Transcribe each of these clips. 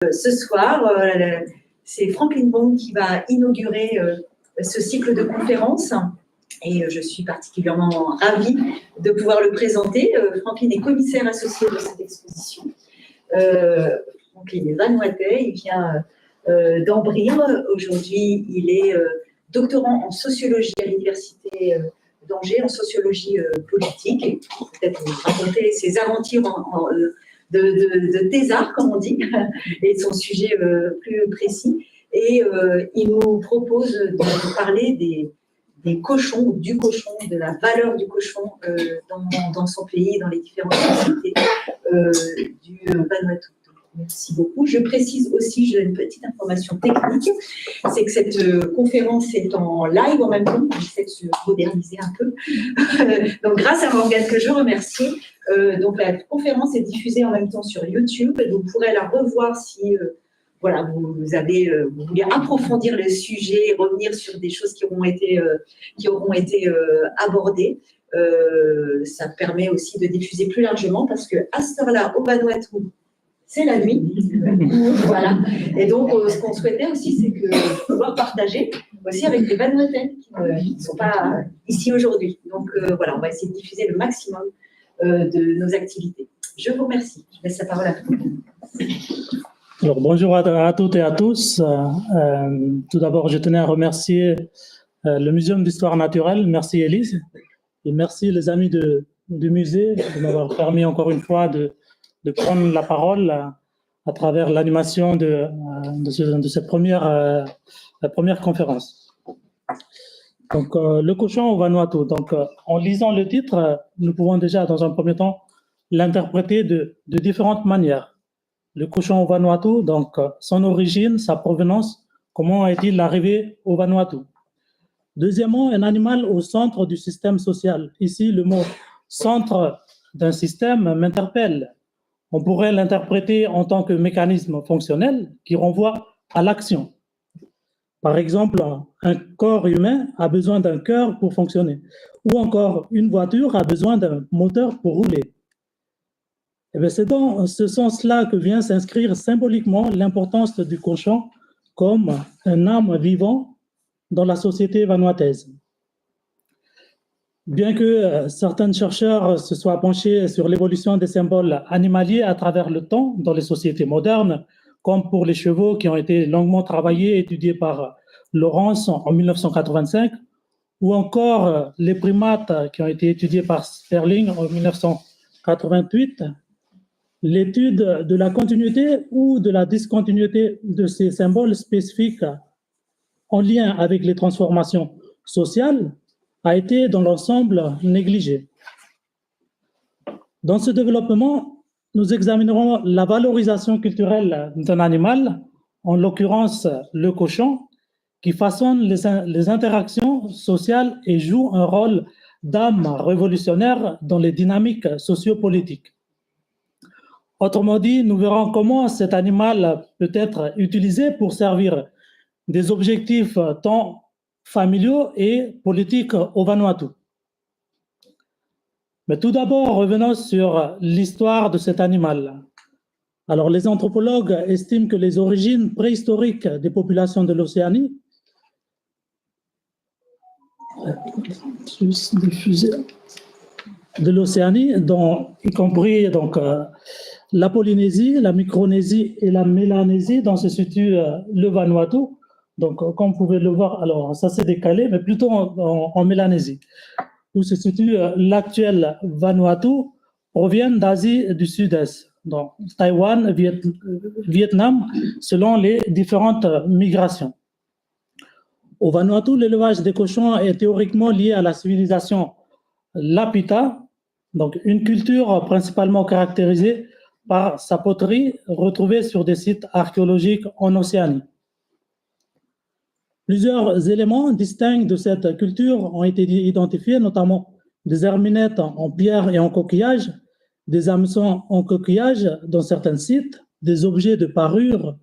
Ce soir, c'est Franklin Bond qui va inaugurer ce cycle de conférences et je suis particulièrement ravie de pouvoir le présenter. Franklin est commissaire associé de cette exposition. Franklin est vanuatais, il vient d'Ambrire. Aujourd'hui, il est doctorant en sociologie à l'université d'Angers, en sociologie politique, et peut-être vous raconter ses aventures de thésard, comme on dit, et son sujet plus précis. Et il nous propose de parler des cochons, du cochon, de la valeur du cochon dans son pays, dans les différentes sociétés du Vanuatu. Merci beaucoup. Je précise aussi, j'ai une petite information technique, c'est que cette conférence est en live en même temps, j'essaie de se moderniser un peu. Donc, grâce à Morgane, que je remercie, donc la conférence est diffusée en même temps sur YouTube, et vous pourrez la revoir si voilà, vous voulez approfondir le sujet, revenir sur des choses qui auront été abordées. Ça permet aussi de diffuser plus largement, parce qu'à cette heure-là, au Vanuatu, c'est la nuit. Voilà. Et donc, ce qu'on souhaitait aussi, c'est que pouvoir partager aussi avec les Vanuatais qui ne sont pas ici aujourd'hui. Donc, voilà, on va essayer de diffuser le maximum de nos activités. Je vous remercie. Je laisse la parole à vous. Alors, bonjour à toutes et à tous. Tout d'abord, je tenais à remercier le Muséum d'Histoire Naturelle. Merci, Élise. Et merci, les amis du musée, de m'avoir permis encore une fois de prendre la parole à travers l'animation de cette première conférence. Donc, le cochon au Vanuatu. Donc, en lisant le titre, nous pouvons déjà, dans un premier temps, l'interpréter de différentes manières. Le cochon au Vanuatu, donc son origine, sa provenance, comment est-il arrivé au Vanuatu? Deuxièmement, un animal au centre du système social. Ici, le mot centre d'un système m'interpelle. On pourrait l'interpréter en tant que mécanisme fonctionnel qui renvoie à l'action. Par exemple, un corps humain a besoin d'un cœur pour fonctionner, ou encore une voiture a besoin d'un moteur pour rouler. Eh bien, c'est dans ce sens-là que vient s'inscrire symboliquement l'importance du cochon comme un âme vivant dans la société vanuataise. Bien que certains chercheurs se soient penchés sur l'évolution des symboles animaliers à travers le temps dans les sociétés modernes, comme pour les chevaux qui ont été longuement travaillés et étudiés par Laurence en 1985, ou encore les primates qui ont été étudiés par Sperling en 1988, l'étude de la continuité ou de la discontinuité de ces symboles spécifiques en lien avec les transformations sociales a été dans l'ensemble négligée. Dans ce développement, nous examinerons la valorisation culturelle d'un animal, en l'occurrence le cochon, qui façonne les interactions sociales et joue un rôle d'âme révolutionnaire dans les dynamiques sociopolitiques. Autrement dit, nous verrons comment cet animal peut être utilisé pour servir des objectifs tant familiaux et politiques au Vanuatu. Mais tout d'abord, revenons sur l'histoire de cet animal. Alors, les anthropologues estiment que les origines préhistoriques des populations de l'Océanie y compris donc, la Polynésie, la Micronésie et la Mélanésie, dont se situe le Vanuatu. Donc, comme vous pouvez le voir, alors ça s'est décalé, mais plutôt en Mélanésie, où se situe l'actuel Vanuatu, proviennent d'Asie du Sud-Est, donc Taïwan, Vietnam, selon les différentes migrations. Au Vanuatu, l'élevage des cochons est théoriquement lié à la civilisation Lapita, donc une culture principalement caractérisée par sa poterie retrouvée sur des sites archéologiques en Océanie. Plusieurs éléments distincts de cette culture ont été identifiés, notamment des herminettes en pierre et en coquillage, des hameçons en coquillage dans certains sites, des objets de parure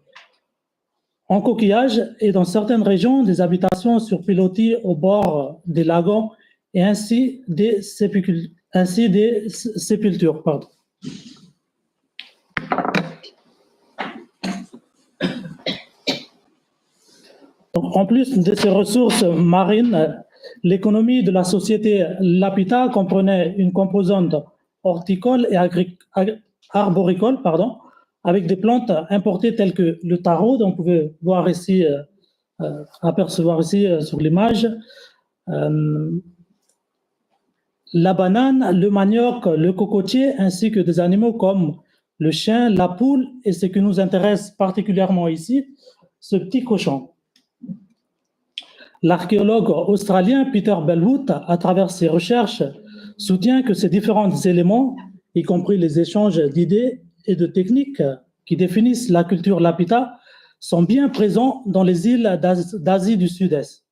en coquillage et dans certaines régions, des habitations sur pilotis au bord des lagons et ainsi des sépultures. Pardon. En plus de ces ressources marines, l'économie de la société Lapita comprenait une composante horticole et arboricole, avec des plantes importées telles que le taro, dont vous pouvez voir ici, apercevoir ici sur l'image, la banane, le manioc, le cocotier, ainsi que des animaux comme le chien, la poule et ce qui nous intéresse particulièrement ici, ce petit cochon. L'archéologue australien Peter Bellwood, à travers ses recherches, soutient que ces différents éléments, y compris les échanges d'idées et de techniques qui définissent la culture Lapita, sont bien présents dans les îles d'Asie du Sud-Est.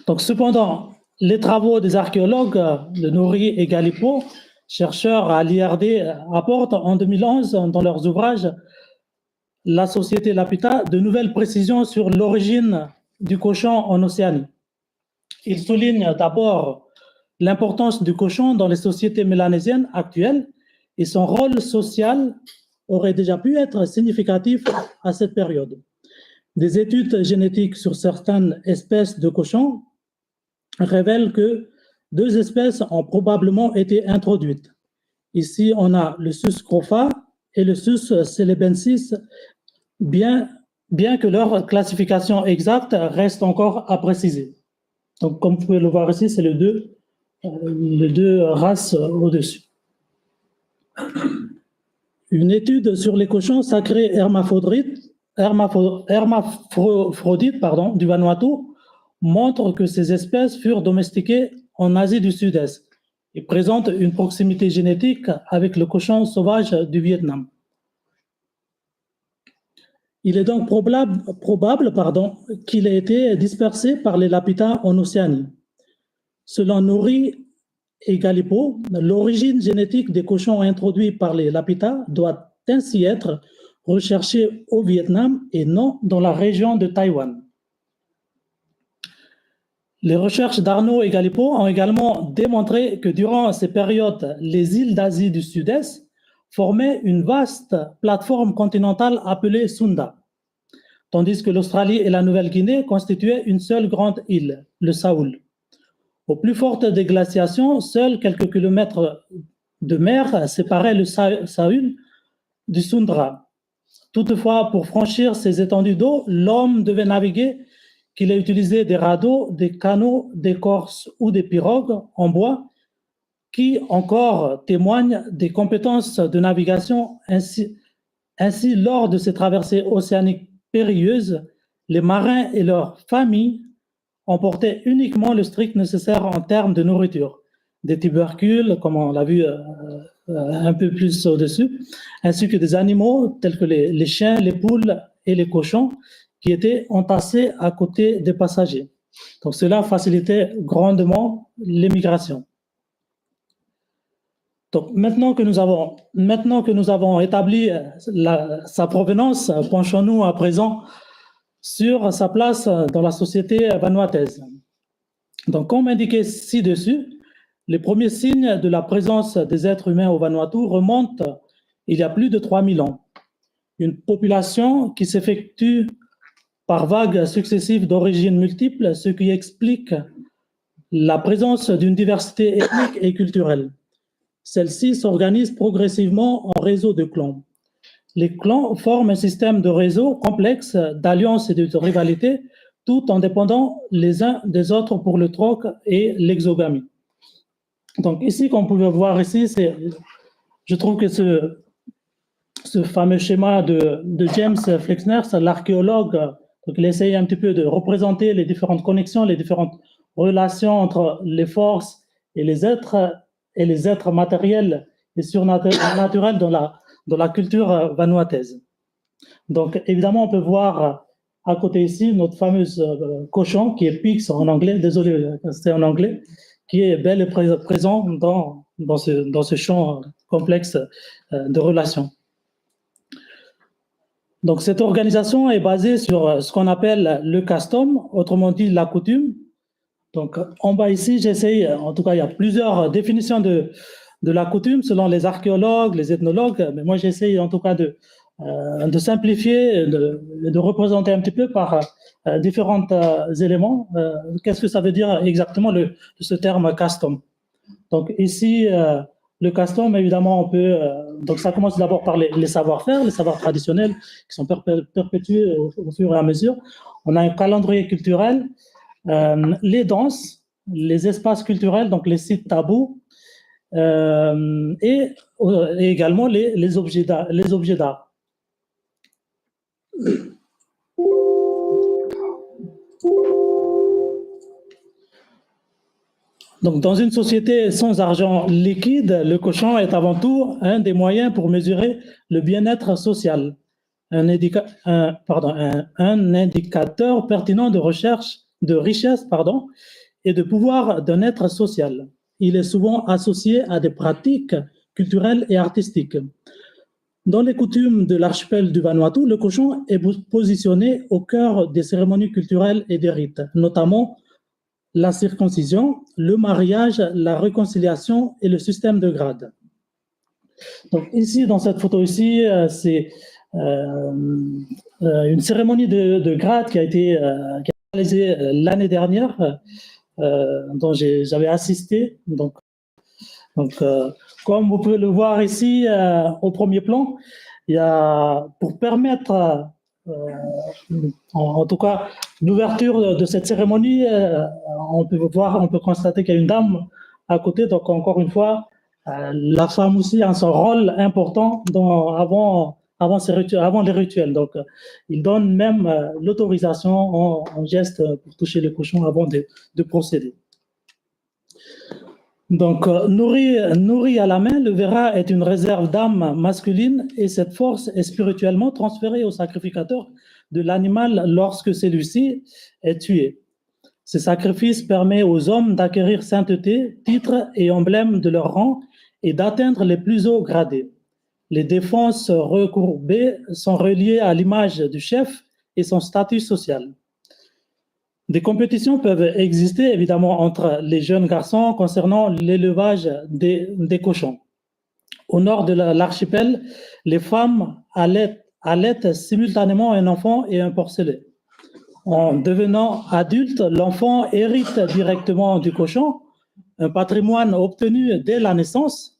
Donc, cependant, les travaux des archéologues de Nouri et Galipo, chercheurs à l'IRD, apportent en 2011 dans leurs ouvrages La société Lapita de nouvelles précisions sur l'origine du cochon en Océanie. Ils soulignent d'abord l'importance du cochon dans les sociétés mélanésiennes actuelles et son rôle social aurait déjà pu être significatif à cette période. Des études génétiques sur certaines espèces de cochons révèlent que 2 espèces ont probablement été introduites. Ici, on a le Sus scrofa et le Sus celebensis, bien que leur classification exacte reste encore à préciser. Donc, comme vous pouvez le voir ici, c'est les deux races au-dessus. Une étude sur les cochons sacrés hermaphrodites du Vanuatu montre que ces espèces furent domestiquées en Asie du Sud-Est et présentent une proximité génétique avec le cochon sauvage du Vietnam. Il est donc probable qu'il ait été dispersé par les Lapita en Océanie. Selon Nouri et Galipo, l'origine génétique des cochons introduits par les Lapita doit ainsi être recherchée au Vietnam et non dans la région de Taïwan. Les recherches d'Arnaud et Galipo ont également démontré que durant ces périodes, les îles d'Asie du Sud-Est formaient une vaste plateforme continentale appelée Sunda, tandis que l'Australie et la Nouvelle-Guinée constituaient une seule grande île, le Saoul. Aux plus fortes des glaciations, seuls quelques kilomètres de mer séparaient le Saoul du Sundra. Toutefois, pour franchir ces étendues d'eau, l'homme devait naviguer, qu'il ait utilisé des radeaux, des canots, des corses ou des pirogues en bois, qui encore témoignent des compétences de navigation. Ainsi, lors de ces traversées océaniques périlleuses, les marins et leurs familles emportaient uniquement le strict nécessaire en termes de nourriture, des tubercules, comme on l'a vu un peu plus au-dessus, ainsi que des animaux tels que les chiens, les poules et les cochons qui étaient entassés à côté des passagers. Donc cela facilitait grandement l'émigration. Donc maintenant que nous avons établi sa provenance, penchons-nous à présent sur sa place dans la société vanuataise. Donc, comme indiqué ci-dessus, les premiers signes de la présence des êtres humains au Vanuatu remontent il y a plus de 3000 ans. Une population qui s'effectue par vagues successives d'origines multiples, ce qui explique la présence d'une diversité ethnique et culturelle. Celle-ci s'organise progressivement en réseaux de clans. Les clans forment un système de réseau complexe d'alliances et de rivalités, tout en dépendant les uns des autres pour le troc et l'exogamie. Donc ici, comme vous pouvez voir ici, je trouve que ce fameux schéma de James Flexner, c'est l'archéologue, donc il essaye un petit peu de représenter les différentes connexions, les différentes relations entre les forces et les êtres matériels et surnaturels dans la culture vanuataise. Donc, évidemment, on peut voir à côté ici notre fameuse cochon, qui est Pix en anglais, désolé, c'est en anglais, qui est bel et présent dans ce champ complexe de relations. Donc, cette organisation est basée sur ce qu'on appelle le custom, autrement dit la coutume. Donc, en bas ici, j'essaye, en tout cas, il y a plusieurs définitions de de la coutume selon les archéologues, les ethnologues, mais moi j'essaye en tout cas de simplifier, de représenter un petit peu par différents éléments. Qu'est-ce que ça veut dire exactement ce terme custom? Donc ici, le custom, évidemment, on peut. Donc ça commence d'abord par les savoir-faire, les savoirs traditionnels qui sont perpétués au fur et à mesure. On a un calendrier culturel, les danses, les espaces culturels, donc les sites tabous, et également les objets d'art. Donc, dans une société sans argent liquide, le cochon est avant tout un des moyens pour mesurer le bien-être social, un indicateur pertinent de richesse, et de pouvoir d'un être social. Il est souvent associé à des pratiques culturelles et artistiques. Dans les coutumes de l'archipel du Vanuatu, le cochon est positionné au cœur des cérémonies culturelles et des rites, notamment la circoncision, le mariage, la réconciliation et le système de grades. Donc ici, dans cette photo ici, c'est une cérémonie de grades qui a été réalisée l'année dernière, dont j'avais assisté. Donc, comme vous pouvez le voir ici au premier plan, il y a, pour permettre en tout cas l'ouverture de cette cérémonie, on peut constater qu'il y a une dame à côté. Donc encore une fois, la femme aussi a son rôle important avant les rituels. Donc il donne même l'autorisation en geste pour toucher le cochon avant de procéder. Donc, nourri à la main, le vera est une réserve d'âme masculine et cette force est spirituellement transférée au sacrificateur de l'animal lorsque celui-ci est tué. Ce sacrifice permet aux hommes d'acquérir sainteté, titres et emblèmes de leur rang et d'atteindre les plus hauts gradés. Les défenses recourbées sont reliées à l'image du chef et son statut social. Des compétitions peuvent exister évidemment entre les jeunes garçons concernant l'élevage des cochons. Au nord de l'archipel, les femmes allaitent simultanément un enfant et un porcelet. En devenant adulte, l'enfant hérite directement du cochon, un patrimoine obtenu dès la naissance.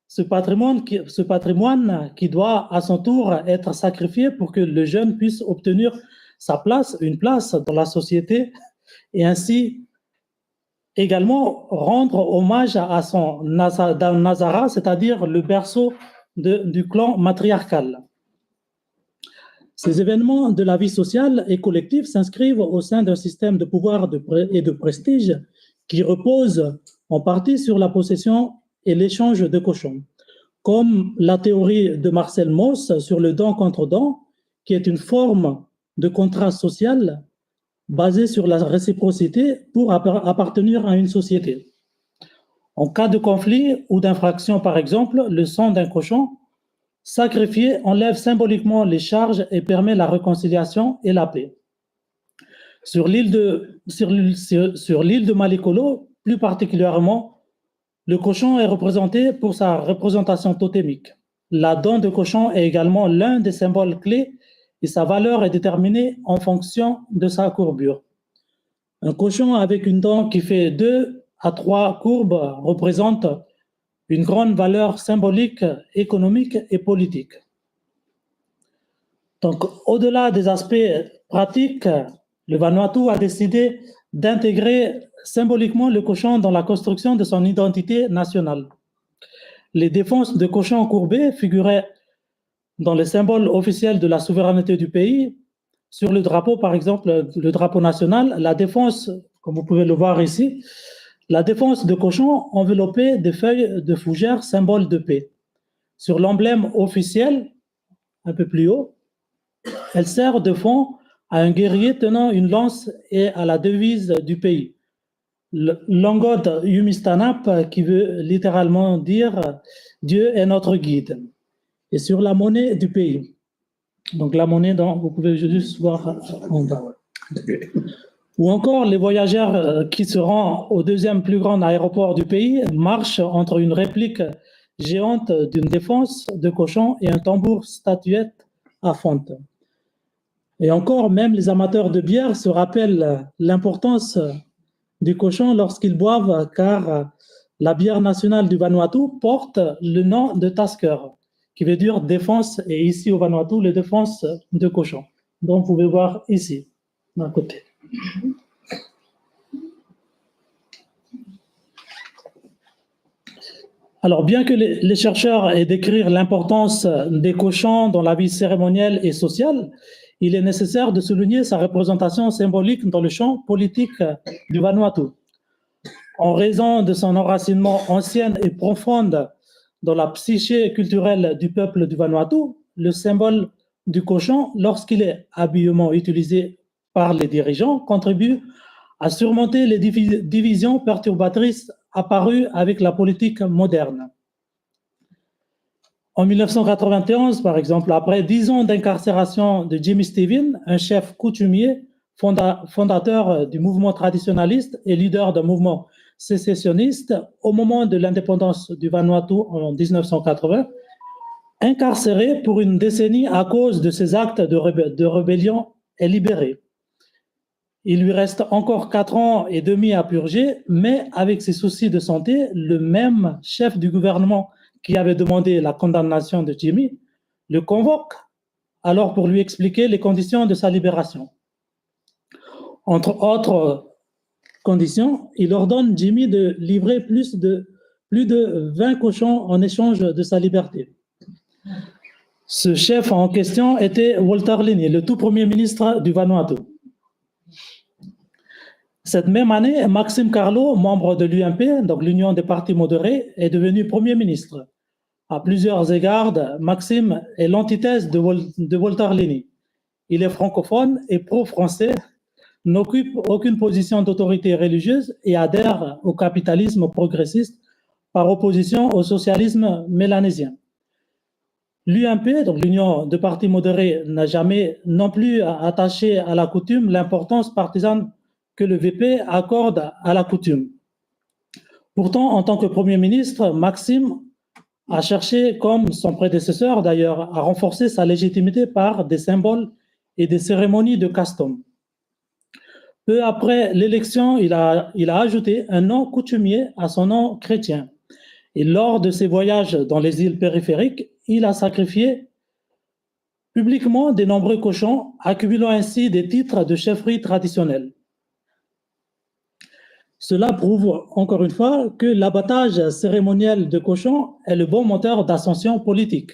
Ce patrimoine qui doit à son tour être sacrifié pour que le jeune puisse obtenir une place dans la société et ainsi également rendre hommage à son Nazara, c'est-à-dire le berceau du clan matriarcal. Ces événements de la vie sociale et collective s'inscrivent au sein d'un système de pouvoir et de prestige qui repose en partie sur la possession et l'échange de cochons, comme la théorie de Marcel Mauss sur le don contre don, qui est une forme de contrat social basé sur la réciprocité pour appartenir à une société. En cas de conflit ou d'infraction, par exemple, le sang d'un cochon sacrifié enlève symboliquement les charges et permet la réconciliation et la paix. Sur l'île de Malekolo, plus particulièrement, le cochon est représenté pour sa représentation totémique. La dent de cochon est également l'un des symboles clés et sa valeur est déterminée en fonction de sa courbure. Un cochon avec une dent qui fait 2 à 3 courbes représente une grande valeur symbolique, économique et politique. Donc, au-delà des aspects pratiques, le Vanuatu a décidé d'intégrer symboliquement le cochon dans la construction de son identité nationale. Les défenses de cochons courbés figuraient dans les symboles officiels de la souveraineté du pays. Sur le drapeau, par exemple, le drapeau national, la défense, comme vous pouvez le voir ici, la défense de cochon enveloppée de feuilles de fougère, symbole de paix. Sur l'emblème officiel, un peu plus haut, elle sert de fond à un guerrier tenant une lance et à la devise du pays. L'angod Yumistanap, qui veut littéralement dire « Dieu est notre guide ». Et sur la monnaie du pays. Donc la monnaie, vous pouvez juste voir en bas. Ou encore les voyageurs qui se rendent au deuxième plus grand aéroport du pays marchent entre une réplique géante d'une défense de cochon et un tambour statuette à fonte. Et encore, même les amateurs de bière se rappellent l'importance du cochon lorsqu'ils boivent, car la bière nationale du Vanuatu porte le nom de Tasker, qui veut dire défense, et ici au Vanuatu, les défenses de cochon. Donc, vous pouvez voir ici, d'un côté. Alors, bien que les chercheurs aient décrit l'importance des cochons dans la vie cérémonielle et sociale, il est nécessaire de souligner sa représentation symbolique dans le champ politique du Vanuatu. En raison de son enracinement ancien et profond dans la psyché culturelle du peuple du Vanuatu, le symbole du cochon, lorsqu'il est habilement utilisé par les dirigeants, contribue à surmonter les divisions perturbatrices apparues avec la politique moderne. En 1991, par exemple, après 10 ans d'incarcération de Jimmy Stevens, un chef coutumier, fondateur du mouvement traditionnaliste et leader d'un mouvement sécessionniste, au moment de l'indépendance du Vanuatu en 1980, incarcéré pour une décennie à cause de ses actes de rébellion, est libéré. Il lui reste encore 4 ans et demi à purger, mais avec ses soucis de santé, le même chef du gouvernement qui avait demandé la condamnation de Jimmy le convoque alors pour lui expliquer les conditions de sa libération. Entre autres conditions, il ordonne Jimmy de livrer plus de 20 cochons en échange de sa liberté. Ce chef en question était Walter Linney, le tout premier ministre du Vanuatu. Cette même année, Maxime Carlo, membre de l'UMP, donc l'Union des partis modérés, est devenu Premier ministre. À plusieurs égards, Maxime est l'antithèse de Walter Linney. Il est francophone et pro-français, n'occupe aucune position d'autorité religieuse et adhère au capitalisme progressiste par opposition au socialisme mélanésien. L'UMP, donc l'Union des partis modérés, n'a jamais non plus attaché à la coutume l'importance partisane que le VP accorde à la coutume. Pourtant, en tant que Premier ministre, Maxime a cherché, comme son prédécesseur d'ailleurs, à renforcer sa légitimité par des symboles et des cérémonies de custom. Peu après l'élection, il a ajouté un nom coutumier à son nom chrétien. Et lors de ses voyages dans les îles périphériques, il a sacrifié publiquement de nombreux cochons, accumulant ainsi des titres de chefferie traditionnelle. Cela prouve encore une fois que l'abattage cérémoniel de cochons est le bon moteur d'ascension politique.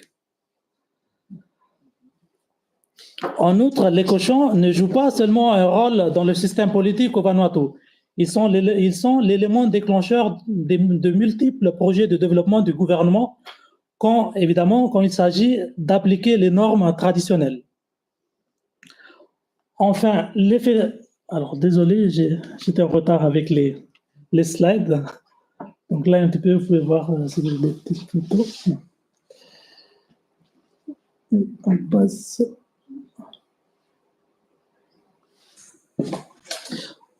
En outre, les cochons ne jouent pas seulement un rôle dans le système politique au Vanuatu. Ils sont l'élément déclencheur de multiples projets de développement du gouvernement, évidemment quand il s'agit d'appliquer les normes traditionnelles. Enfin, l'effet... Alors, désolé, j'étais en retard avec les slides. Donc là, un petit peu, vous pouvez voir des petites photos. On passe...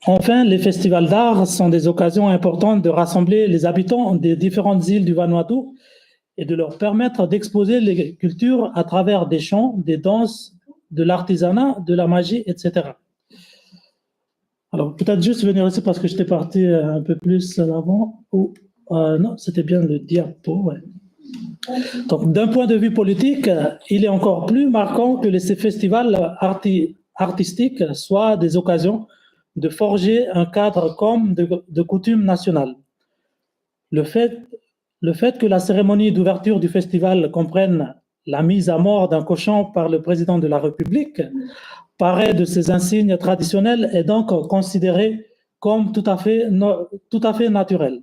Enfin, les festivals d'art sont des occasions importantes de rassembler les habitants des différentes îles du Vanuatu et de leur permettre d'exposer les cultures à travers des chants, des danses, de l'artisanat, de la magie, etc. Alors, peut-être juste venir ici parce que j'étais parti un peu plus en avant. Non, c'était bien le diapo. Ouais. Donc, d'un point de vue politique, il est encore plus marquant que ces festivals artistiques soient des occasions de forger un cadre comme de coutume nationale. Le fait que la cérémonie d'ouverture du festival comprenne la mise à mort d'un cochon par le président de la République paraît de ces insignes traditionnels et donc considéré comme tout à fait naturel.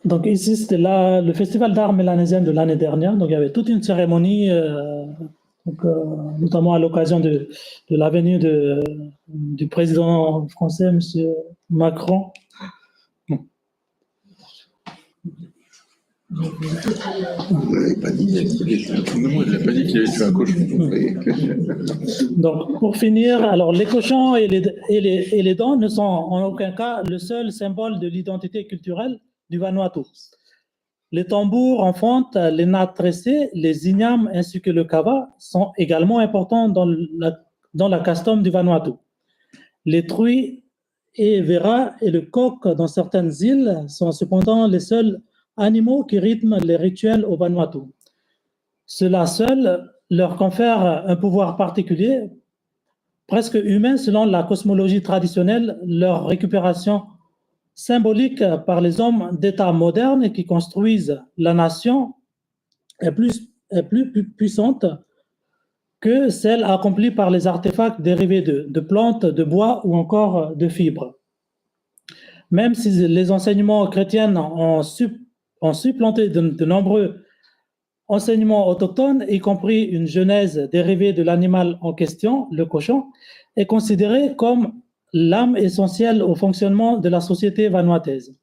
Donc ici, c'était le festival d'art mélanésien de l'année dernière. Donc il y avait toute une cérémonie, notamment à l'occasion de la venue du président français, M. Macron. Vous l'avez pas dit, non, elle n'a pas dit qu'il avait tué un cochon. Donc, pour finir, alors les cochons et les dents ne sont en aucun cas le seul symbole de l'identité culturelle du Vanuatu. Les tambours en fonte, les nattes tressées, les ignames ainsi que le kava sont également importants dans la custom du Vanuatu. Les truies et veras et le coq dans certaines îles sont cependant les seuls animaux qui rythment les rituels au Vanuatu. Cela seul leur confère un pouvoir particulier, presque humain selon la cosmologie traditionnelle, leur récupération symbolique par les hommes d'État modernes qui construisent la nation est plus puissante que celle accomplie par les artefacts dérivés de plantes, de bois ou encore de fibres. Même si les enseignements chrétiens ont supplanté de nombreux enseignements autochtones, y compris une genèse dérivée de l'animal en question, le cochon, est considéré comme l'âme essentielle au fonctionnement de la société vanuataise.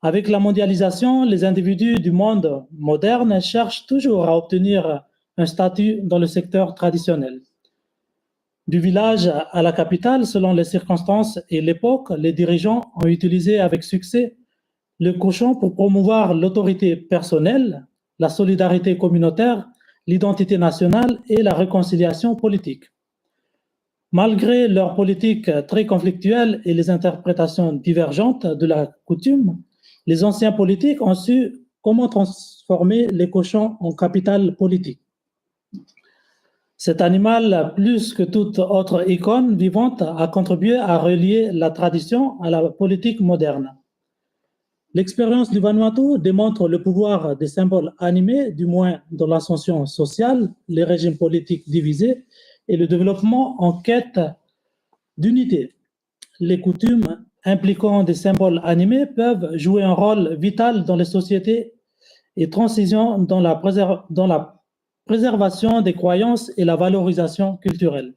Avec la mondialisation, les individus du monde moderne cherchent toujours à obtenir un statut dans le secteur traditionnel. Du village à la capitale, selon les circonstances et l'époque, les dirigeants ont utilisé avec succès le cochon pour promouvoir l'autorité personnelle, la solidarité communautaire, l'identité nationale et la réconciliation politique. Malgré leur politique très conflictuelle et les interprétations divergentes de la coutume, les anciens politiques ont su comment transformer les cochons en capital politique. Cet animal, plus que toute autre icône vivante, a contribué à relier la tradition à la politique moderne. L'expérience du Vanuatu démontre le pouvoir des symboles animés, du moins dans l'ascension sociale, les régimes politiques divisés et le développement en quête d'unité. Les coutumes impliquant des symboles animés peuvent jouer un rôle vital dans les sociétés et transition dans la préservation des croyances et la valorisation culturelle.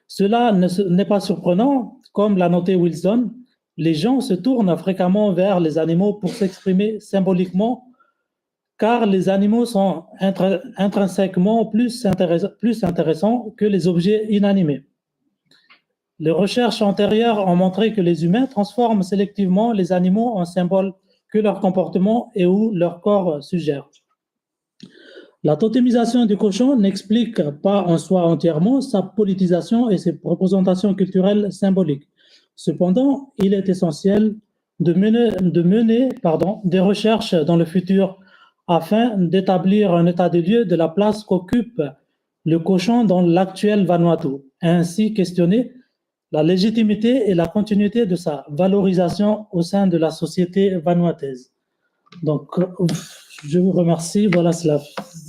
Cela n'est pas surprenant, comme l'a noté Wilson, les gens se tournent fréquemment vers les animaux pour s'exprimer symboliquement, car les animaux sont intrinsèquement plus intéressants que les objets inanimés. Les recherches antérieures ont montré que les humains transforment sélectivement les animaux en symboles que leur comportement et ou leur corps suggèrent. La totémisation du cochon n'explique pas en soi entièrement sa politisation et ses représentations culturelles symboliques. Cependant, il est essentiel de mener des recherches dans le futur afin d'établir un état des lieux de la place qu'occupe le cochon dans l'actuel Vanuatu, et ainsi questionner la légitimité et la continuité de sa valorisation au sein de la société vanuataise. Donc, je vous remercie. Voilà,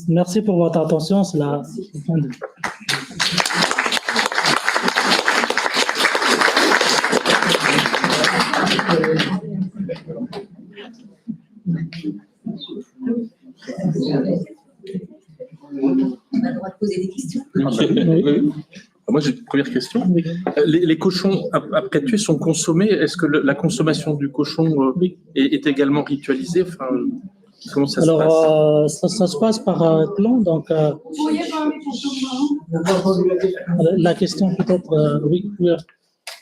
merci pour votre attention. C'est la fin de... On a le droit de poser des questions. Oui. Moi, j'ai une première question. Oui. Les cochons, après tuer, sont consommés. Est-ce que la consommation du cochon est également ritualisée? Enfin, comment ça se passe? Ça se passe par clan. Donc, la question peut-être, oui.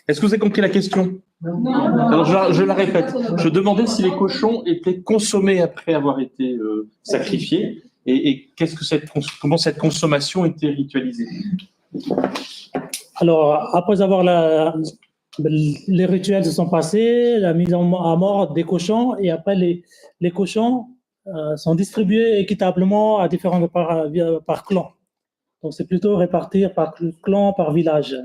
Est-ce que vous avez compris la question? Non. Alors, je la répète. Je demandais si les cochons étaient consommés après avoir été sacrifiés et comment cette consommation était ritualisée. Alors, après avoir les rituels se sont passés, la mise à mort des cochons, et après les cochons sont distribués équitablement à différents par clan. Donc, c'est plutôt répartir par clan, par village.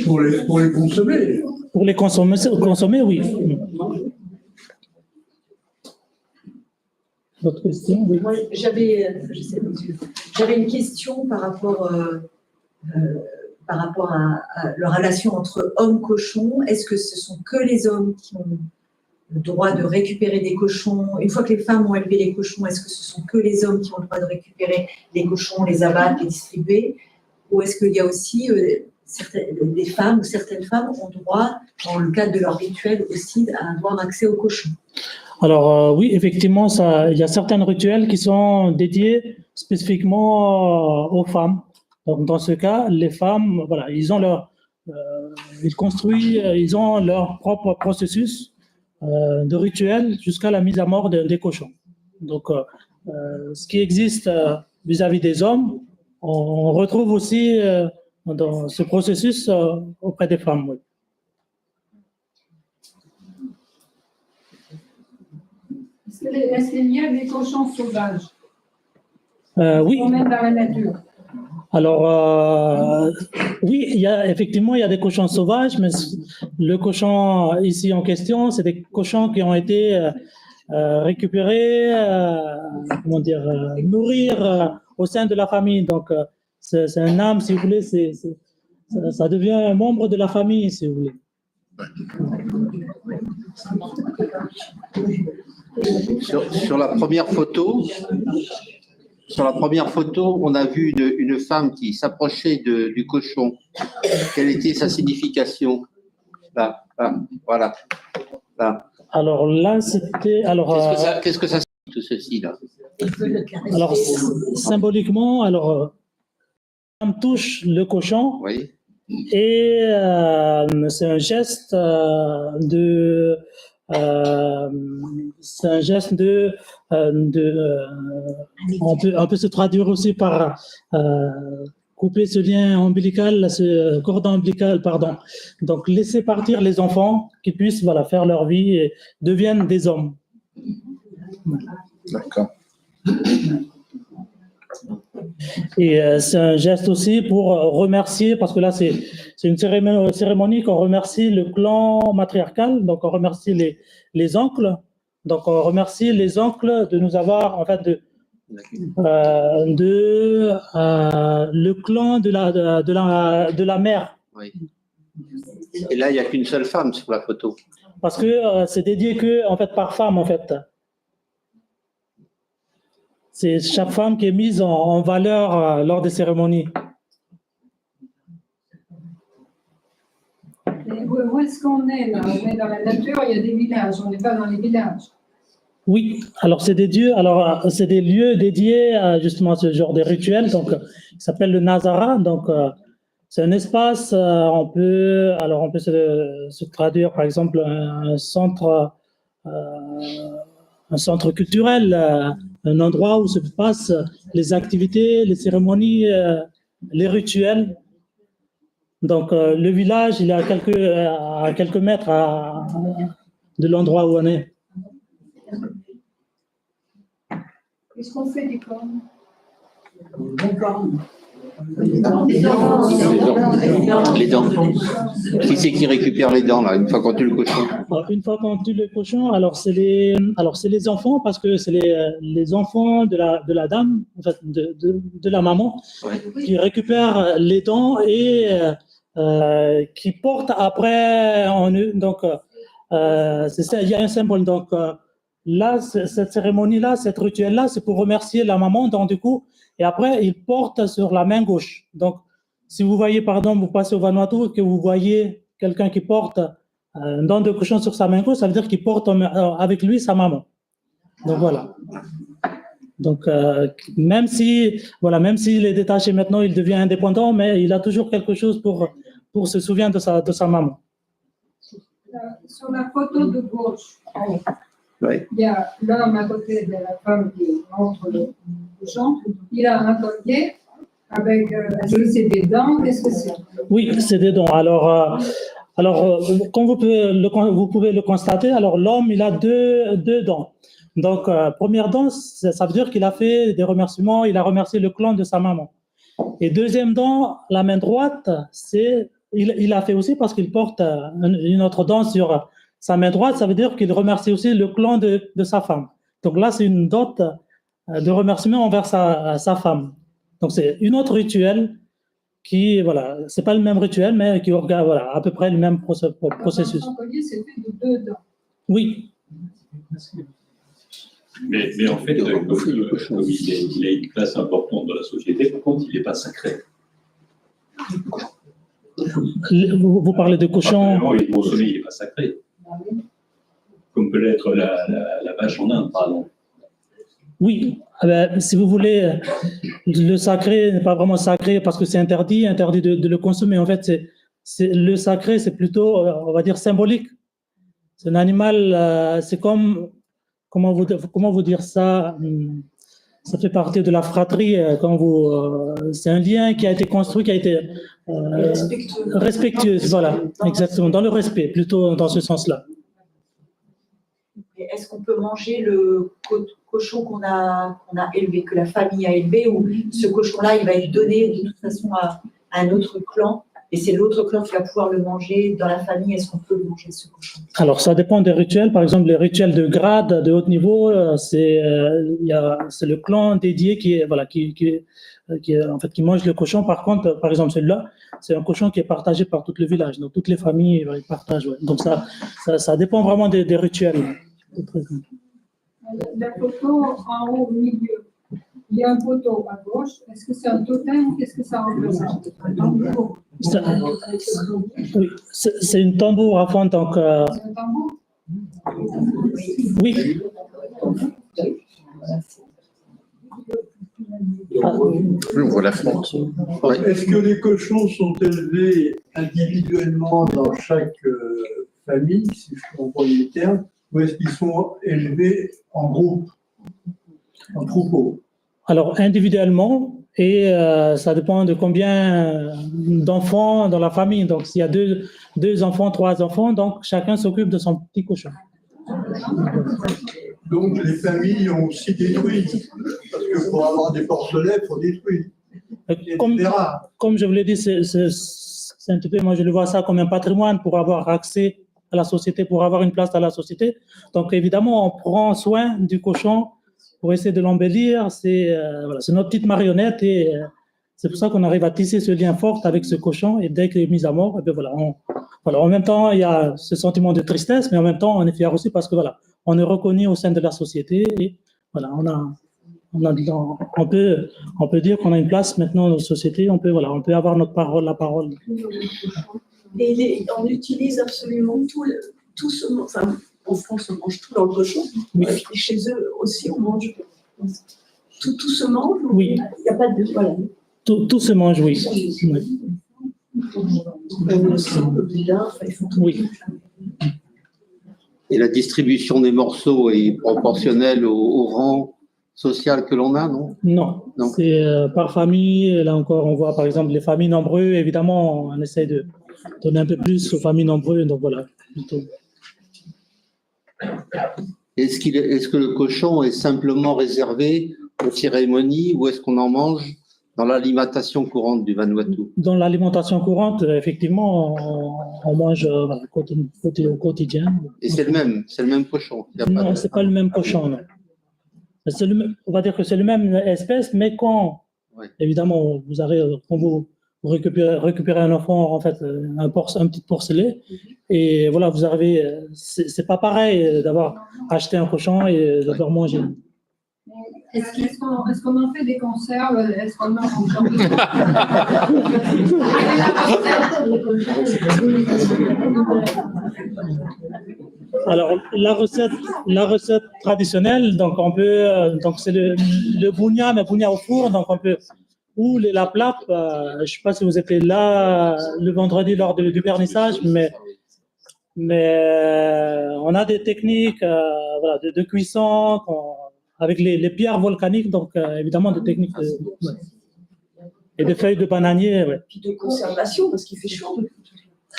Pour les consommer. Pour les consommer, oui. D'autres questions? Oui. Moi, j'avais une question par rapport à la relation entre hommes-cochons. Est-ce que ce sont que les hommes qui ont le droit de récupérer des cochons? Une fois que les femmes ont élevé les cochons, est-ce que ce sont que les hommes qui ont le droit de récupérer les cochons, les abattre, les distribuer? Ou est-ce qu'il y a aussi des femmes ou certaines femmes ont droit, dans le cadre de leur rituel aussi, à avoir accès au cochon. Alors oui, effectivement, il y a certains rituels qui sont dédiés spécifiquement aux femmes. Donc dans ce cas, les femmes, voilà, ils ont ils ont leur propre processus de rituel jusqu'à la mise à mort des cochons. Donc ce qui existe vis-à-vis des hommes, on retrouve aussi dans ce processus auprès des femmes. Oui. Est-ce qu'il y a des cochons sauvages? Oui. Ou même dans la nature? Alors, oui, effectivement, il y a des cochons sauvages, mais le cochon ici en question, c'est des cochons qui ont été récupérés, nourrir au sein de la famille. Donc, c'est un âme, si vous voulez, ça devient un membre de la famille, si vous voulez. Sur la première photo, on a vu une femme qui s'approchait du cochon. Quelle était sa signification? Là, voilà. Là. Alors là, c'était. Qu'est-ce que ça signifie tout ceci là? Alors symboliquement, la femme touche le cochon. Oui. Et c'est un geste on peut se traduire aussi par couper ce lien ombilical, ce cordon ombilical, pardon. Donc laisser partir les enfants qui puissent faire leur vie et deviennent des hommes. D'accord. Et c'est un geste aussi pour remercier, parce que là c'est une cérémonie qu'on remercie le clan matriarcal, donc on remercie les oncles, donc on remercie les oncles de nous avoir, en fait, le clan de la mère. Oui. Et là, il n'y a qu'une seule femme sur la photo. Parce que c'est dédié par femme, en fait. C'est chaque femme qui est mise en valeur lors des cérémonies. Et où est-ce qu'on est là? On est dans la nature, il y a des villages, on n'est pas dans les villages. Oui, alors c'est des lieux dédiés à justement ce genre de rituel, donc qui s'appelle le Nazara. Donc c'est un espace, on peut se traduire par exemple un centre culturel, un endroit où se passent les activités, les cérémonies, les rituels. Donc le village, il est à quelques mètres de l'endroit où on est. Qu'est-ce qu'on fait des cornes? Les dents. Qui c'est qui récupère les dents là, une fois qu'on tue le cochon? Une fois qu'on tue le cochon, c'est les enfants, parce que c'est les enfants de la dame, en fait, de la maman, ouais, qui récupèrent les dents et qui portent après en eux. Donc c'est ça, il y a un symbole. Donc là, cette cérémonie-là, cette rituel-là, c'est pour remercier la maman. Donc du coup, et après, il porte sur la main gauche. Donc, si vous voyez, pardon, vous passez au Vanuatu, que vous voyez quelqu'un qui porte un dent de cochon sur sa main gauche, ça veut dire qu'il porte avec lui sa maman. Donc, voilà. Donc, même s'il est détaché maintenant, il devient indépendant, mais il a toujours quelque chose pour se souvenir de sa maman. Sur la photo de gauche, oui, il y a l'homme à côté de la femme qui montre le cochon. Il a un collier avec, est-ce que c'est des dents? Qu'est-ce que c'est? Oui, c'est des dents. Alors, comme vous pouvez le constater, alors l'homme, il a deux dents. Donc, première dent, ça veut dire qu'il a fait des remerciements, il a remercié le clan de sa maman. Et deuxième dent, la main droite, il a fait aussi parce qu'il porte une autre dent sur sa main droite, ça veut dire qu'il remercie aussi le clan de sa femme. Donc là, c'est une dot de remerciement envers sa femme. Donc c'est une autre rituel qui, c'est pas le même rituel, mais qui organise à peu près le même processus. Son collier, c'est fait de deux dents. Oui. Mais en fait, comme il a une place importante dans la société, par contre, il n'est pas sacré. Vous parlez de cochon. Non, il est consommé, il n'est pas sacré. Comme peut l'être la vache en Inde, par exemple. Oui, si vous voulez, le sacré n'est pas vraiment sacré parce que c'est interdit de le consommer. En fait, le sacré, c'est plutôt, on va dire, symbolique. C'est un animal, c'est comme, comment vous dire ça? Ça fait partie de la fratrie. C'est un lien qui a été construit, qui a été respectueux. Voilà, exactement, dans le respect, plutôt dans ce sens-là. Est-ce qu'on peut manger le cochon qu'on a élevé, que la famille a élevé, ou ce cochon-là, il va être donné de toute façon à un autre clan, et c'est l'autre clan qui va pouvoir le manger dans la famille? Est-ce qu'on peut manger ce cochon? Alors, ça dépend des rituels. Par exemple, les rituels de grade, de haut niveau, c'est le clan dédié qui mange le cochon. Par contre, par exemple, celui-là, c'est un cochon qui est partagé par tout le village. Donc, toutes les familles ils partagent. Ouais. Donc, ça dépend vraiment des rituels. La photo en haut au milieu, il y a un poteau à gauche. Est-ce que c'est un totem ou qu'est-ce que ça représente? Oui, c'est une tambour à fond. Donc, C'est un tambour? oui. Oui, on voit la France. Est-ce que les cochons sont élevés individuellement dans chaque famille, si je comprends les termes, ou est-ce qu'ils sont élevés en groupe, en troupeau? Alors, individuellement, et ça dépend de combien d'enfants dans la famille. Donc, s'il y a deux enfants, 3 enfants, donc chacun s'occupe de son petit cochon. Donc, les familles ont aussi détruit, parce que pour avoir des porcelets, il faut détruire. Comme je vous l'ai dit, c'est un petit peu, moi je le vois ça comme un patrimoine pour avoir accès à la société, pour avoir une place dans la société. Donc évidemment, on prend soin du cochon pour essayer de l'embellir. C'est notre petite marionnette et c'est pour ça qu'on arrive à tisser ce lien fort avec ce cochon. Et dès qu'il est mis à mort, et bien en même temps, il y a ce sentiment de tristesse, mais en même temps, on est fier aussi parce que on est reconnu au sein de la société et voilà, on peut dire qu'on a une place maintenant dans la société. On peut avoir notre parole, la parole. Et on utilise absolument tout ce, enfin, en France, on mange tout dans le cochon. Oui. Et chez eux aussi, on mange tout se mange. Oui. Il n'y a pas de voilà. Tout se mange, oui. Oui. On aussi un peu plus d'art, il faut tout. Oui. Et la distribution des morceaux est proportionnelle au rang social que l'on a, non? Non. C'est par famille. Là encore, on voit par exemple les familles nombreuses. Évidemment, on essaie de donner un peu plus aux familles nombreuses. Donc voilà. Plutôt. Est-ce que le cochon est simplement réservé aux cérémonies ou est-ce qu'on en mange dans l'alimentation courante du Vanuatu? Dans l'alimentation courante, effectivement, on mange au quotidien. Et c'est le même cochon? Non, c'est pas le même cochon, non. On va dire que c'est la même espèce, mais quand, évidemment, quand vous récupérez un enfant, en fait, un petit porcelet, et voilà, vous arrivez, c'est pas pareil d'avoir acheté un cochon et de le manger. Est-ce qu'on en fait des conserves? Est-ce qu'on en Alors, la recette traditionnelle, donc c'est le bougna, mais bougna au four, donc on peut, ou la plape, je ne sais pas si vous étiez là le vendredi lors du vernissage, mais on a des techniques de cuisson, avec les pierres volcaniques, donc évidemment des techniques et des feuilles de bananier. Ouais. Puis de conservation, parce qu'il fait chaud.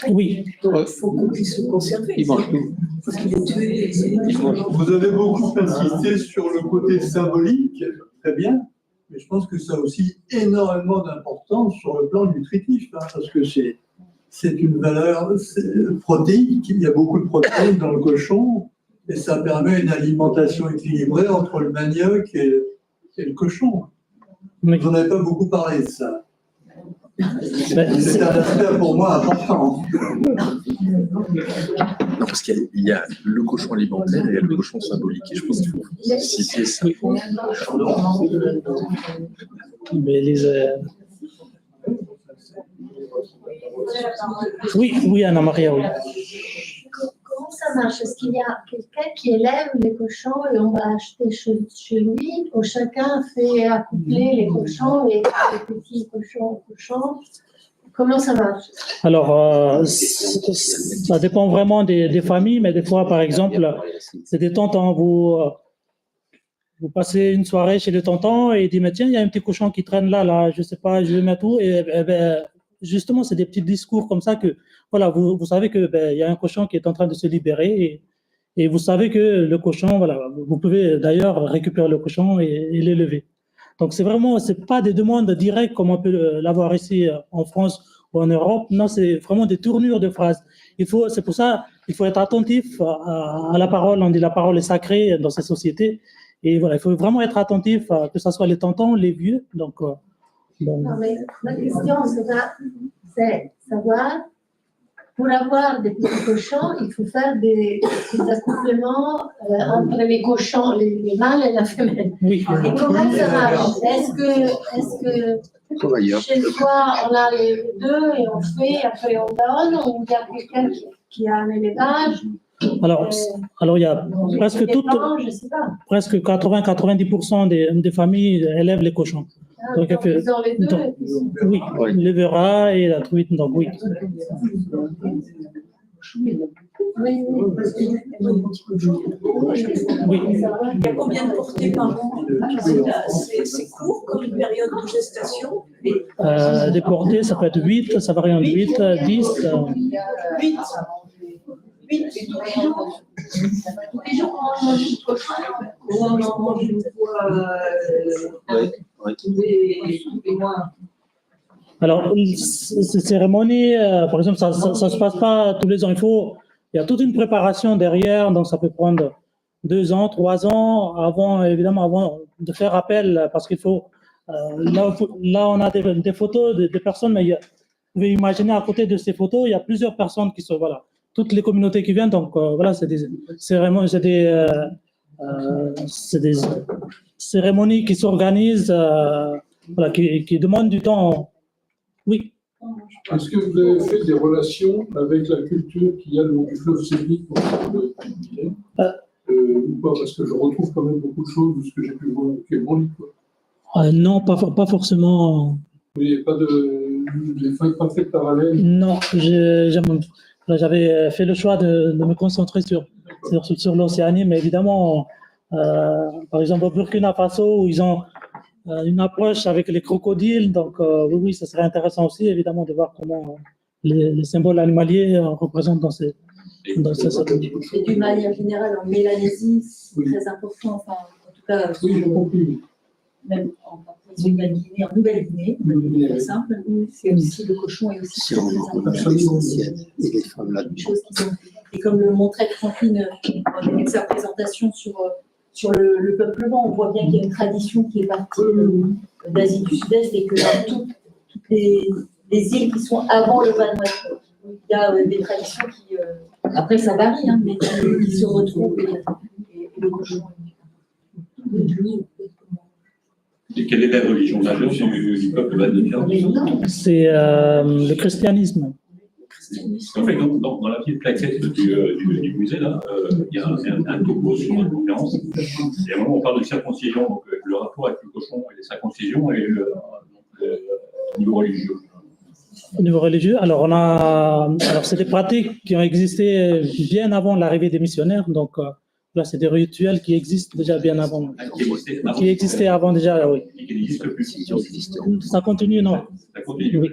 Oui. Donc il faut qu'on puisse le conserver. Il mange tout. Parce qu'il est tué. Vous avez beaucoup insisté sur le côté symbolique, très bien, mais je pense que ça a aussi énormément d'importance sur le plan nutritif, parce que c'est une valeur protéique. Il y a beaucoup de protéines dans le cochon. Et ça permet une alimentation équilibrée entre le manioc et le cochon. Oui. Vous n'en avez pas beaucoup parlé de ça. C'est un aspect pour moi important. Non, parce qu'il y a le cochon alimentaire et il y a le cochon symbolique. Et je pense qu'il faut citer ça. Mais Oui, oui, Anna Maria, oui. Comment ça marche? Est-ce qu'il y a quelqu'un qui élève les cochons et on va acheter chez lui, ou chacun fait accoupler les cochons, les petits cochons, Comment ça marche? Alors, ça dépend vraiment des familles, mais des fois, par exemple, c'est des tontons. Vous passez une soirée chez les tontons et ils disent, mais tiens, il y a un petit cochon qui traîne là, je sais pas, je vais mettre où. Et ben, justement, c'est des petits discours comme ça que, voilà, vous savez que il y a un cochon qui est en train de se libérer et vous savez que le cochon, voilà, vous pouvez d'ailleurs récupérer le cochon et l'élever. Donc, c'est pas des demandes directes comme on peut l'avoir ici en France ou en Europe. Non, c'est vraiment des tournures de phrases. C'est pour ça, il faut être attentif à la parole. On dit la parole est sacrée dans ces sociétés. Et voilà, il faut vraiment être attentif, que ce soit les tontons, les vieux. Donc, Non, mais ma question, c'est savoir, pour avoir des petits cochons, il faut faire des accouplements entre les cochons, les mâles et la femelle. oui. Et comment ça marche? Est-ce que chez soi, on a les deux et on fait, après on donne, ou il y a quelqu'un qui a un élevage? Alors, il y a presque 80-90% des familles élèvent les cochons. Donc, ils ont les deux. Oui, le verra et la truite, donc oui. Oui. Il y a combien de portées par an? C'est court comme une période de gestation? Des portées, ça peut être 8, ça varie entre 8, 10. 8. 8, et tous les jours. Tous les jours, on mange une cochon. On en mange une fois tous les mois. Alors, ces cérémonies, par exemple, ça se passe pas tous les ans. Il y a toute une préparation derrière, donc ça peut prendre 2 ans, 3 ans avant de faire appel, parce qu'il faut. Là, on a des photos des personnes, mais vous pouvez imaginer à côté de ces photos, il y a plusieurs personnes qui sont, voilà, toutes les communautés qui viennent. Donc voilà, c'est des cérémonies qui s'organisent, voilà, qui demandent du temps. Oui. Est-ce que vous avez fait des relations avec la culture qu'il y a du fleuve Sébique ou pas? Parce que je retrouve quand même beaucoup de choses de ce que j'ai pu voir au Quai Branly. Non, pas forcément. Oui, pas fait de parallèle. Non, j'avais fait le choix de me concentrer sur l'Océanie, mais évidemment, par exemple au Burkina Faso, où ils ont une approche avec les crocodiles, donc oui, ça serait intéressant aussi, évidemment, de voir comment les symboles animaliers représentent dans ces... Et d'une manière générale, en Mélanésie, c'est très important, enfin, en tout cas, même en Papouasie-Nouvelle-Guinée, en Nouvelle-Guinée, c'est très simple, c'est aussi le cochon est aussi très important. Et comme le montrait Franklin avec sa présentation sur le peuplement, on voit bien qu'il y a une tradition qui est partie d'Asie du Sud-Est et que dans toutes les îles qui sont avant le Vanuatu, il y a des traditions qui, après ça varie, hein, mais qui se retrouvent et le cochon. Et quelle est la religion majeure du peuple vanuatu? C'est le christianisme. En fait, dans la petite plaquette du musée, là, il y a un topo sur une conférence. Et à un moment, on parle de circoncision, donc le rapport avec le cochon et les circoncisions et le niveau religieux. Au niveau religieux, alors c'est des pratiques qui ont existé bien avant l'arrivée des missionnaires, donc là c'est des rituels qui existent déjà bien avant, qui existaient avant déjà, oui. Et qui n'existent plus. Ça continue, non? Ça continue. Oui.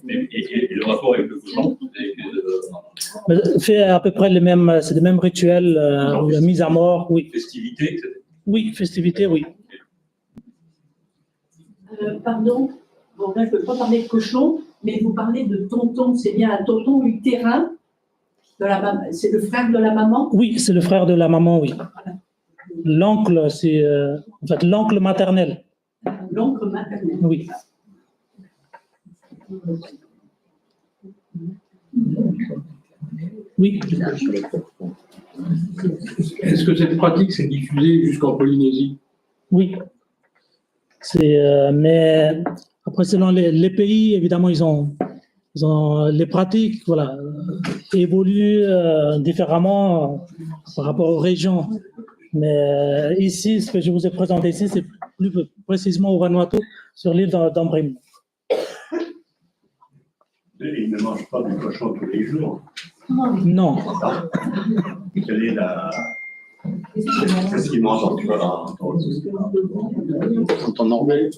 Et le rapport avec le cochon, fait à peu près c'est les mêmes rituels, la mise à mort, oui. Festivités, etc. Oui, festivités, oui. Pardon, bon, là, je ne peux pas parler de cochon, mais vous parlez de tonton, c'est bien un tonton utérin de la maman, c'est le frère de la maman? Oui, c'est le frère de la maman, oui. L'oncle, c'est en fait l'oncle maternel. L'oncle maternel. Oui. Oui. Est-ce que cette pratique s'est diffusée jusqu'en Polynésie? Oui. Mais Après, selon les pays, évidemment, ils ont les pratiques, voilà, évoluent différemment par rapport aux régions. Mais ici, ce que je vous ai présenté ici, c'est plus précisément au Vanuatu, sur l'île d'Ambrym. Ils ne mangent pas du cochon tous les jours. Non. Quelle est la... Qu'est-ce qu'ils mangent en Norvège.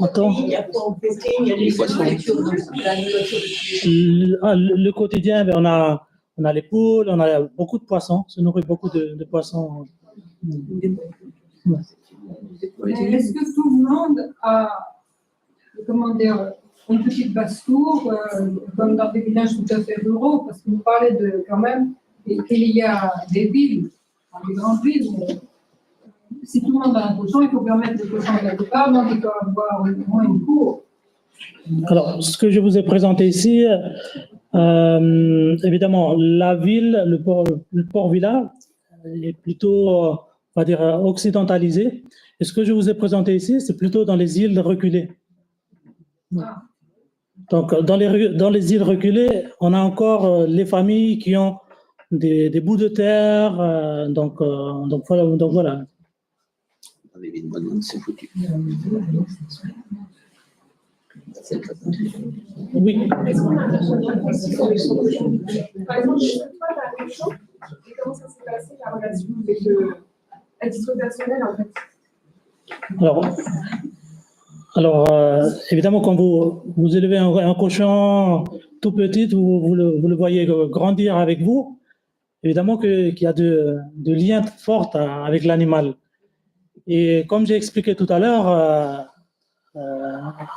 Attends. Il y a quoi en côté, il y a les nourritures, la nourriture de Le quotidien, ben, on a les poules, on a beaucoup de poissons, se nourrit beaucoup de poissons. Ouais. Est-ce que tout le monde a, comment dire, une petite basse-cour, comme dans des villages tout à fait ruraux, parce que vous parlez de, quand même, qu'il y a des villes, des grandes villes, mais si tout le monde a un cochon, il faut permettre le cochon quelque part, donc il doit avoir au moins une cour. Alors, ce que je vous ai présenté ici, évidemment, la ville, le port-villa est plutôt, on va dire, occidentalisé. Et ce que je vous ai présenté ici, c'est plutôt dans les îles reculées. Donc, dans les îles reculées, on a encore les familles qui ont des bouts de terre. Donc voilà. C'est foutu. Oui. Par exemple, toi, la région, et comment ça s'est passé la relation avec à titre personnel en fait? Alors, évidemment, quand vous élevez un cochon tout petit, vous le voyez grandir avec vous, évidemment qu'il y a de liens forts avec l'animal. Et comme j'ai expliqué tout à l'heure,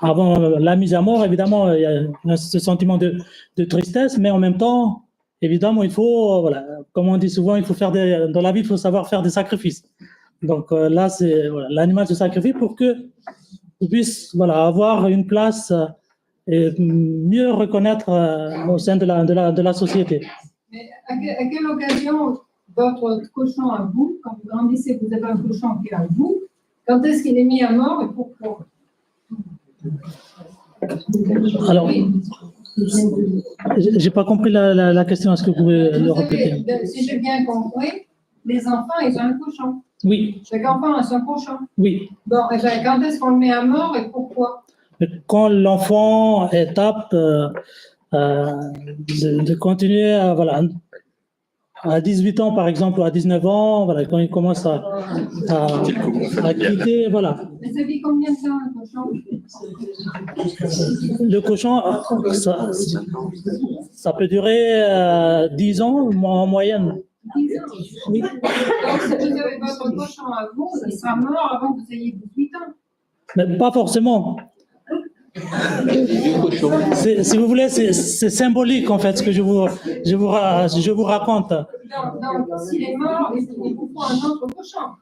avant la mise à mort, évidemment, il y a ce sentiment de tristesse, mais en même temps, évidemment, il faut, voilà, comme on dit souvent, il faut dans la vie, il faut savoir faire des sacrifices. Donc là, l'animal se sacrifie pour que vous puissiez avoir une place et mieux reconnaître au sein de la société. Mais à quelle occasion votre cochon à vous, quand vous grandissez, vous avez un cochon qui est à vous, quand est-ce qu'il est mis à mort et pourquoi? Alors, j'ai pas compris la question, est-ce que vous pouvez le répéter? Si j'ai bien compris, les enfants, ils ont un cochon. Oui. Chaque enfant a son cochon. Oui. Bon, et bien, quand est-ce qu'on le met à mort et pourquoi? Quand l'enfant est apte de continuer à 18 ans, par exemple, ou à 19 ans, voilà, quand il commence à quitter, voilà. Mais ça vit combien de temps, un cochon? Le cochon, ça peut durer 10 ans en moyenne. 10 ans. Oui. Donc, si vous avez votre cochon à vous, il sera mort avant que vous ayez 18 ans. Mais pas forcément. Si vous voulez, c'est symbolique en fait ce que je vous raconte. Donc s'il est mort, il vous faut un autre cochon.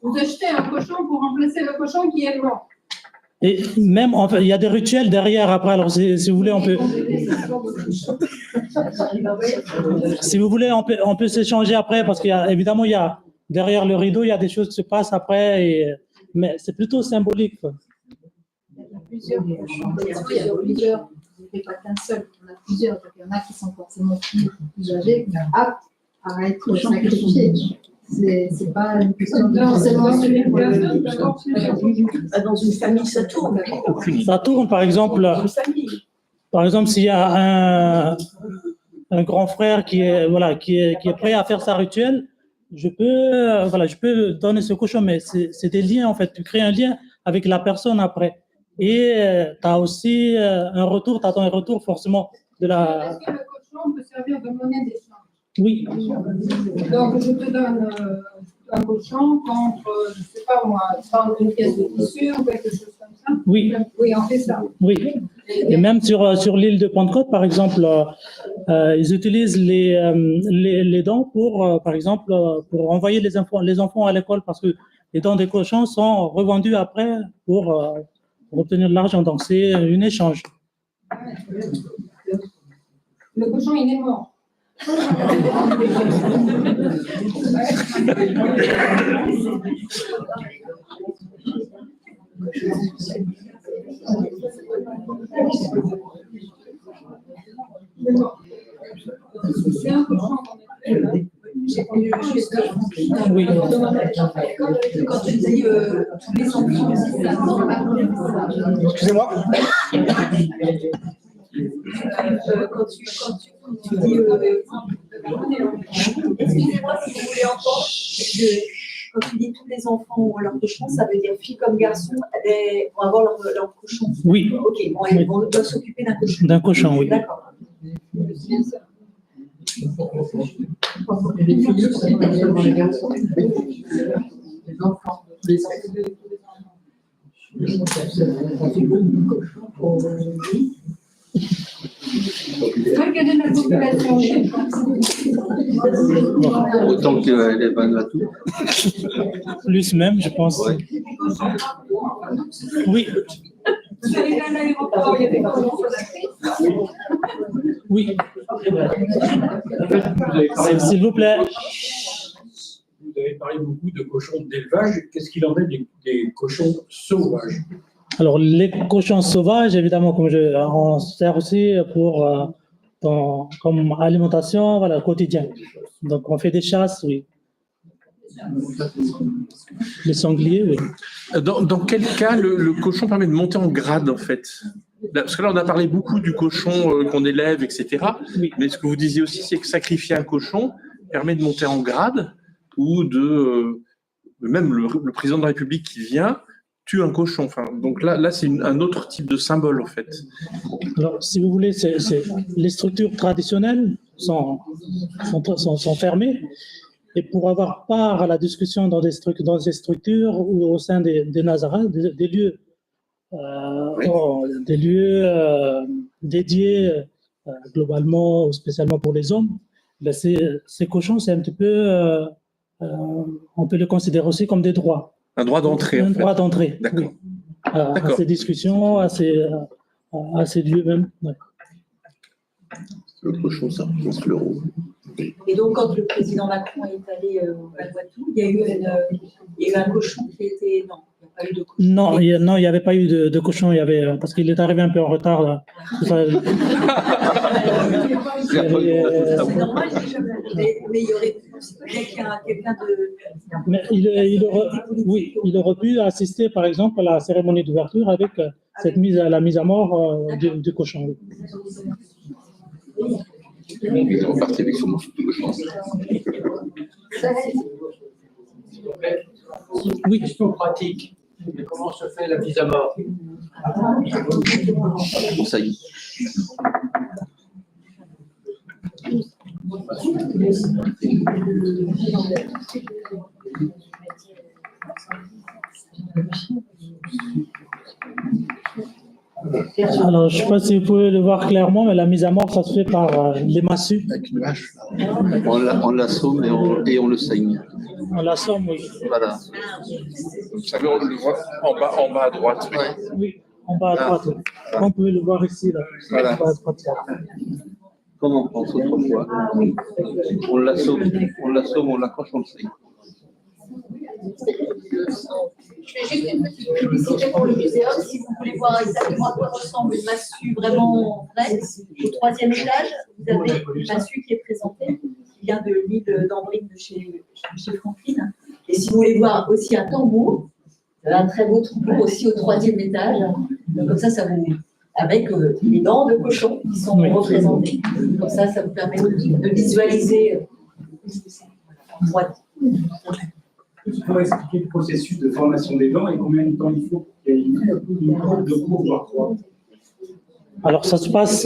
Vous achetez un cochon pour remplacer le cochon qui est mort. Et même, en fait, il y a des rituels derrière après. Alors, si vous voulez, on peut. Si vous voulez, on peut s'échanger après parce qu'évidemment, il y a derrière le rideau, il y a des choses qui se passent après. Mais c'est plutôt symbolique. Plusieurs cochons, il y a plusieurs, il n'y a pas qu'un seul, il y en a plusieurs, donc il y en a qui sont forcément plus âgés, aptes à être sacrifiés. C'est pas une question de forcément dans une famille, ça tourne. Ça tourne, par exemple, s'il y a un grand frère qui est prêt à faire sa rituel, je peux donner ce cochon, mais c'est des liens en fait. Tu crées un lien avec la personne après. Et tu as aussi un retour forcément de la. Est-ce que le cochon peut servir de monnaie d'échange? Oui. Donc je te donne un cochon contre, je ne sais pas moi, une pièce de tissu ou quelque chose comme ça? Oui. Oui, on fait ça. Oui. Et même sur l'île de Pentecôte, par exemple, ils utilisent les dents par exemple, pour envoyer les enfants à l'école parce que les dents des cochons sont revendues après pour obtenir de l'argent. Donc, c'est un échange. Le cochon, il est mort. C'est un cochon. Oui. Quand tu dis tous les enfants, c'est ça. Excusez-moi. Quand tu dis excusez-moi si vous voulez entendre, quand tu dis tous les enfants ont leur cochon, ça veut dire filles comme garçons vont avoir leur cochon. Oui. Ok, bon, elles doivent s'occuper d'un cochon. D'un cochon, oui. D'accord. Les filles, c'est pas seulement les garçons. Les enfants. Quelle est la population? Autant qu'elle est bonne à tout. Plus même, je pense. Ouais. Oui. Vous allez à l'aéroport, il y a des cochons sur la piste. Oui. S'il vous plaît. Vous avez parlé beaucoup de cochons d'élevage. Qu'est-ce qu'il en est des cochons sauvages? Alors, les cochons sauvages, évidemment, on sert aussi pour, comme alimentation, voilà, quotidien. Donc, on fait des chasses, oui. Les sangliers, oui. Dans quel cas le cochon permet de monter en grade, en fait? Parce que là, on a parlé beaucoup du cochon qu'on élève, etc. Oui. Mais ce que vous disiez aussi, c'est que sacrifier un cochon permet de monter en grade ou même le président de la République qui vient tue un cochon. Enfin, donc là c'est un autre type de symbole, en fait. Alors, si vous voulez, les structures traditionnelles sont fermées. Et pour avoir part à la discussion dans des structures ou au sein des Nazareth, des lieux, dédiés globalement ou spécialement pour les hommes, ben ces cochons, c'est un petit peu, on peut les considérer aussi comme des droits. Un droit d'entrée. Un droit d'entrée. D'accord. Oui. À ces discussions, à ces lieux même. Ouais. Le cochon, ça représente l'euro. Et donc, quand le président Macron est allé au Vanuatu, il y a eu un cochon qui était. Non, il n'y a pas eu de cochon. Non, il n'y avait pas eu de cochon, parce qu'il est arrivé un peu en retard. Là. C'est normal, mais il y aurait quelqu'un de. Mais il aurait pu assister, par exemple, à la cérémonie d'ouverture avec la mise à mort du cochon. Oui. Il est reparti avec son morceau de cochon. Oui. Question pratique. Mais comment se fait la mise à mort? Ça y est. Alors, je ne sais pas si vous pouvez le voir clairement, mais la mise à mort, ça se fait par les massues. Avec une hache. On l'assomme et on le saigne. On l'assomme, oui. Voilà. Vous savez, on le voit en bas à droite. Oui, en bas à droite. Oui. On peut le voir ici. Là. Voilà. Comme on pense autrefois. On l'assomme, on l'accroche, on le saigne. Je fais juste une petite publicité pour le muséum. Si vous voulez voir exactement à quoi ressemble une massue vraiment vraie, au 3e étage, vous avez une massue qui est présentée, qui vient de l'île d'Ambrine de chez Franklin. Et si vous voulez voir aussi un tambour, un très beau tambour aussi au 3e étage. Donc, comme ça vous. Avec les dents de cochon qui sont représentées. Comme ça vous permet de visualiser. Il faut expliquer le processus de formation des dents et combien de temps il faut qu'il y ait une courbe de cours, voire 3. Alors, ça se passe,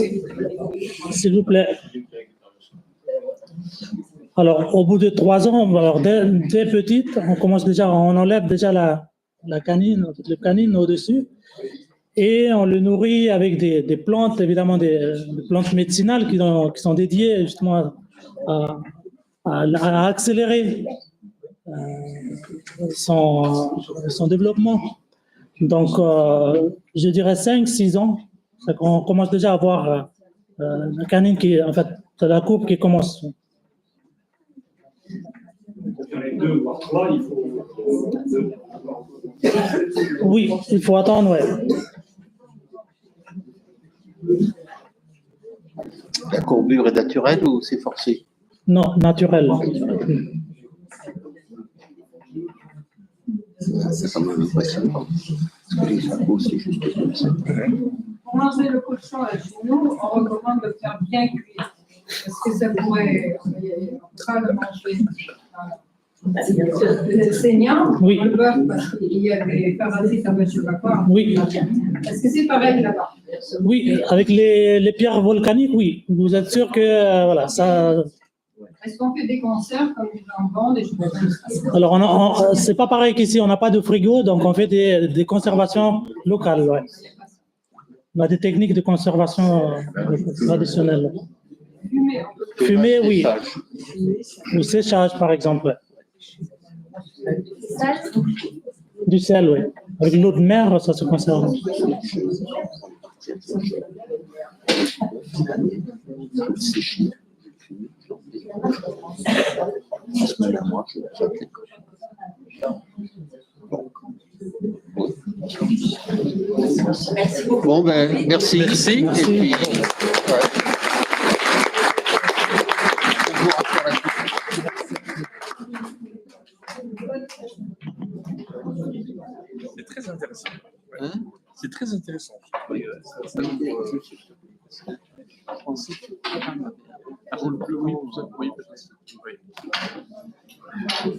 s'il vous plaît. Alors, au bout de 3 ans, alors dès petite, on enlève déjà la canine, le canine au-dessus, et on le nourrit avec des plantes, évidemment des plantes médicinales qui sont dédiées justement à accélérer son développement. Donc, je dirais 5-6 ans, c'est qu'on commence déjà à avoir la canine en fait, c'est la courbe qui commence. Pour faire les 2 voire 3, il faut Oui, il faut attendre, ouais. La courbure est naturelle ou c'est forcé? Non, naturel. C'est quand même impressionnant. Parce que les sabots, c'est juste comme ça. Pour manger le cochon chez nous, on recommande de faire bien cuire. Parce que ça pourrait, on pas le manger saignant, Oui. le bœuf, parce qu'il y a des parasites à je sais pas quoi. Oui. Est-ce que c'est pareil là-bas? Oui, avec les pierres volcaniques, oui. Vous êtes sûr que, voilà, ça... Est-ce qu'on fait des conserves comme du jambon, des choses comme ça? Alors, c'est pas pareil qu'ici, on n'a pas de frigo, donc on fait des conservations locales, ouais. On a des techniques de conservation traditionnelles. Fumer, oui. Ou séchage, par exemple. Du sel, oui. Avec l'eau de mer, ça se conserve. Bon, ben, merci. Merci. Et puis, C'est très intéressant. Hein? C'est très intéressant. Oui, ça oui, oui.